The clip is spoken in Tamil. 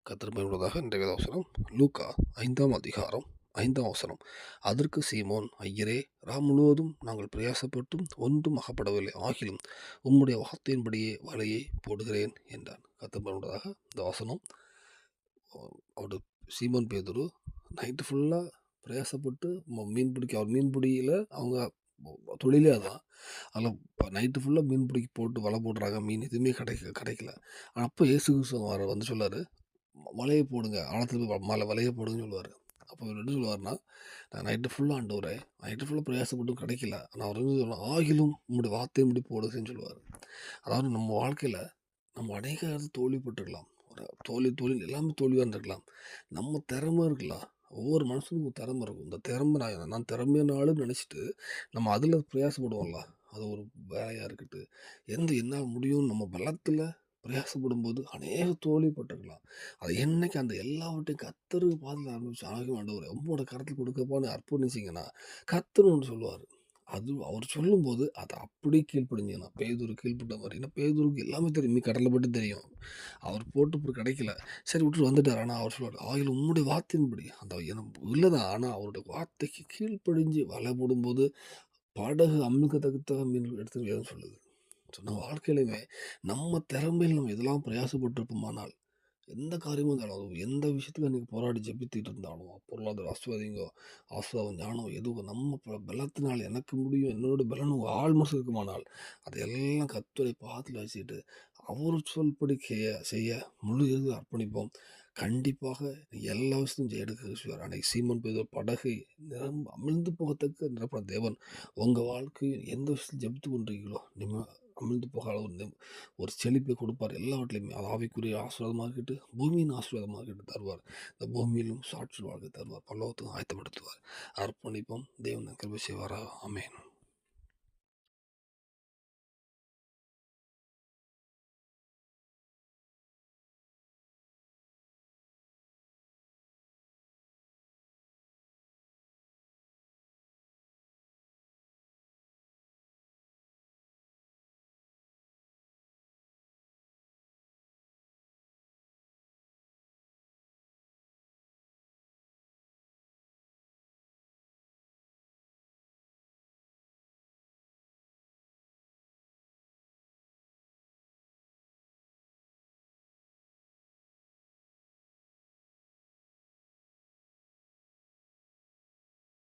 கர்த்தர் பயனுள்ளதாக இன்றைய வேதவசனம் லூக்கா 5ஆம் அதிகாரம் 5ஆம் வசனம். அதற்கு சீமோன், ஐயரே, முழுவதும் நாங்கள் பிரயாசப்பட்டும் ஒன்றும் அகப்படவில்லை, ஆகிலும் உம்முடைய வார்த்தையின்படியே வலையை போடுகிறேன் என்றான். கர்த்தர் பயனுள்ளதாக இந்த வசனம். அவரு சீமோன் பேதுரு நைட்டு ஃபுல்லாக பிரயாசப்பட்டு மீன் பிடிக்க, அவர் மீன் பிடியில் அவங்க தொழிலே அதான். அதில் நைட்டு ஃபுல்லாக மீன் பிடிக்க போட்டு வலை போடுறாங்க, மீன் எதுவுமே கிடைக்கல. அப்போ இயேசு கிறிஸ்து வந்து சொல்லார், வலையை போடுங்க, ஆழத்தில் போய் வலையை போடுங்கன்னு சொல்லுவார். அப்போ இவர் என்ன சொல்லுவார்னா, நான் நைட்டு ஃபுல்லாக ஆண்டவரே, நைட்டு ஃபுல்லாக பிரயாசப்பட்டும் கிடைக்கல, ஆனால் அவர் வந்து சொல்லலாம், ஆகிலும் உங்களுடைய வார்த்தையை முடி போடுதுன்னு சொல்லுவார். அதாவது நம்ம வாழ்க்கையில் நம்ம அநேக இடத்துல தோல்விப்பட்டிருக்கலாம், தொழில் எல்லாமே தோல்வியாக இருந்திருக்கலாம். நம்ம திறமை இருக்கலாம், ஒவ்வொரு மனுஷனுக்கும் ஒரு திறமை இருக்கும். இந்த திறமை நான் திறமையானாலும் நினச்சிட்டு நம்ம அதில் பிரயாசப்படுவோம்ல, அது ஒரு வேலையாக இருக்கட்டும், என்னால் முடியும்னு நம்ம பலத்தில் பிரயாசப்படும்போது அநேக தோல்விப்பட்டிருக்கலாம். அது என்னைக்கு அந்த எல்லாவற்றையும் கர்த்தருக்கு பாதத்தில் ஆரம்பிச்சு, ஆண்டவரே உம்மோட கருத்தில் கொடுக்கப்பான்னு அர்ப்பணிச்சிங்கன்னா கர்த்தர் ஒன்று சொல்லுவார். அது அவர் சொல்லும்போது அதை அப்படியே கீழ்ப்படிஞ்சிங்கன்னா, பேதுரு கீழ்ப்பட்ட மாதிரி. ஏன்னா பேதுருக்கு எல்லாமே தெரியும், கடலை பட்டு தெரியும். அவர் போட்டு இப்போ கிடைக்கல, சரி விட்டுட்டு வந்துட்டார். ஆனால் அவர் சொல்லுவார், ஆகிலும் உம்முடைய வார்த்தையின்படி, அந்த எனக்கு இல்லைதான், ஆனால் அவருடைய வார்த்தைக்கு கீழ்ப்படிஞ்சு வலை போடும்போது படகு அமுக்கத்தக்க மீன் எடுத்து வேதம் சொல்லுது. ஸோ நம்ம வாழ்க்கையிலுமே நம்ம திறமையில் நம்ம எதெல்லாம் பிரயாசப்பட்டிருப்போமானால், எந்த காரியமும் இருந்தாலும், அது எந்த விஷயத்துக்கு நீங்கள் போராடி ஜெபித்துட்டு இருந்தாலும், பொருளாதார ஆசீர்வாதம், ஞானம், எதுவும் நம்ம பலத்தினால் எனக்கு முடியும், என்னோட பலன் உங்கள் ஆள் மனசு இருக்குமானால், அதையெல்லாம் கர்த்தருடைய பாதத்தில் வச்சுட்டு அவர் சொல்படி செய்ய முழு இது அர்ப்பணிப்போம். கண்டிப்பாக எல்லா விஷயத்தையும் எடுக்க செய்வார். அன்னைக்கு சீமோன் பேதுரு படகை அமிழ்ந்து போகத்தக்க நிரப்பின தேவன் உங்கள் வாழ்க்கையில் எந்த விஷயத்தில் ஜெபித்து கொண்டிருக்கீங்களோ, அமிழ்ந்து போகாத ஒரு செழிப்பை கொடுப்பார். எல்லாவற்றிலையுமே அது ஆவிக்குரிய ஆசீர்வாதமாக இருக்கட்டும், பூமியின் ஆசீர்வாதமாக இருக்கட்டும் தருவார். இந்த பூமியிலும் சாட்சி வாழ்க்கை தருவார். பரலோகத்துக்கும் ஆயத்தப்படுத்துவார். அர்ப்பணிப்போம். தேவன் கிருபை செய்வாரா. ஆமென்.